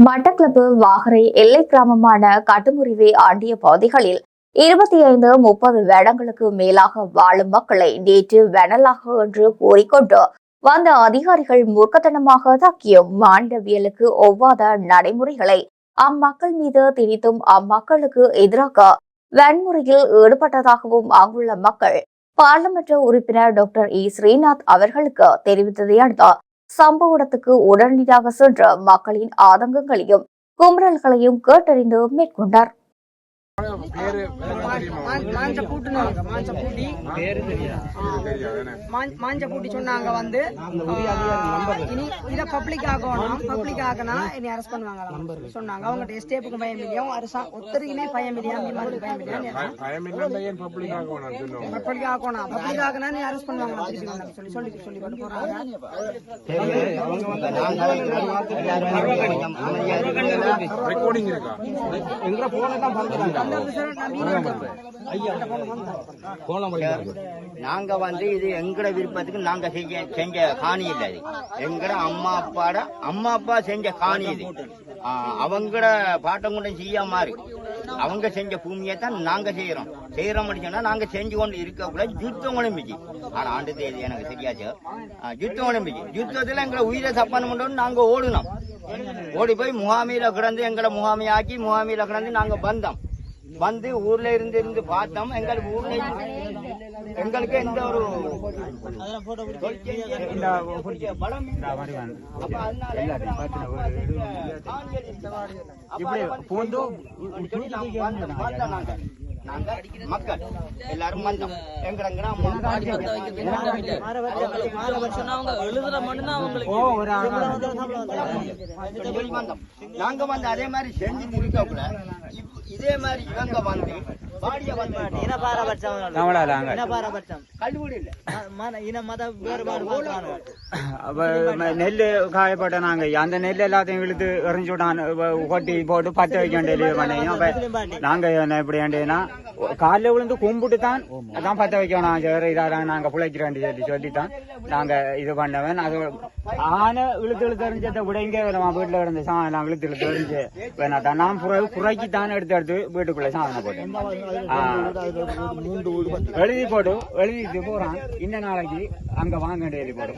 மட்டக்களப்பு வாகரை எல்லை கிராமமான கட்டுமுறிவை ஆண்டிய பகுதிகளில் 25-30 வருடங்களுக்கு மேலாக வாழும் மக்களை நேற்று வெனலாக என்று கூறிக்கொண்டு வந்த அதிகாரிகள் மூர்க்கத்தனமாக தாக்கியும் மாநிலவியலுக்கு ஒவ்வாத நடைமுறைகளை அம்மக்கள் மீது திணித்தும் அம்மக்களுக்கு எதிராக வன்முறையில் ஈடுபட்டதாகவும் அங்குள்ள மக்கள் பாராளுமன்ற உறுப்பினர் டாக்டர் ஸ்ரீநாத் அவர்களுக்கு தெரிவித்ததை அடுத்து சம்பவ இடத்துக்கு உடனடியாக சென்று மக்களின் ஆதங்கங்களையும் குமுறல்களையும் கேட்டறிந்து மேற்கொண்டார். சொன்னாங்க வந்து இனி இத பப்ளிக் ஆகணும் இனி அரெஸ்ட் பண்ணுவாங்க சொன்னாங்க. அவங்க ஸ்டேப்புக்கு பயம் இல்லையா, ஒத்தருக்குமே பயம் இல்லையா, பப்ளிக் ஆகணும் நீ அரெஸ்ட் பண்ணுவாங்க சொல்லி கொண்டு போறாங்க. நாங்க வந்து இது எங்கட விருப்பத்துக்கு நாங்க செஞ்ச காணி இல்லை. எங்கட அம்மா அப்பா செஞ்ச காணி இது. அவங்கட பாட்டம் செய்யாம இருக்கு. அவங்க செஞ்ச பூமியை தான் நாங்க செய்யறோம் சொன்னா நாங்க செஞ்சு கொண்டு இருக்க கூட யுத்தம் ஒளிம்பிச்சு. ஆனா ஆண்டு தேதி எனக்கு சரியாச்சு. யுத்தம் ஒளிம்பிச்சு. யுத்தத்துல எங்களை உயிரை சப்பான பண்ணோம். நாங்க ஓடுனோம். ஓடி போய் முகாமியில கிடந்து எங்களை முகாமையாக்கி முகாமியில கிடந்து நாங்க வந்தோம். வந்து ஊர்ல இருந்து பார்த்தோம். எங்களுக்கு ஊர்ல எங்களுக்கு எந்த ஒரு மக்கள் எல்லாரும் வந்தோம். நாங்க வந்து அதே மாதிரி செஞ்சு இருக்க இதே மாதிரி இவங்க வந்து நெல்லு காயப்பட்ட நாங்க அந்த நெல் எல்லாத்தையும் இழுத்து எறிஞ்சு விட்டான். கொட்டி போட்டு பத்த வைக்க வேண்டிய நாங்க எப்படி வேண்டியதுன்னா காலைல விழுந்து கும்பிட்டு தான் அதான் பத்த வைக்கணும். சரி இதாக நாங்க பிழைக்கிற வேண்டிய சொல்லித்தான் நாங்க இது பண்ணவன். அது ஆனை இழுத்து எறிஞ்சதை விட இங்கே வீட்டுல இருந்த சாதனம் இழுத்து எறிஞ்சு வேணாதான் நான் குறைக்கித்தான் எடுத்து வீட்டுக்குள்ள சாதனை போட்டேன். எழுதி போட்டு எழுதிட்டு போறான். இந்த நாளைக்கு அங்க வாங்க வேண்டிய எழுதி போடு.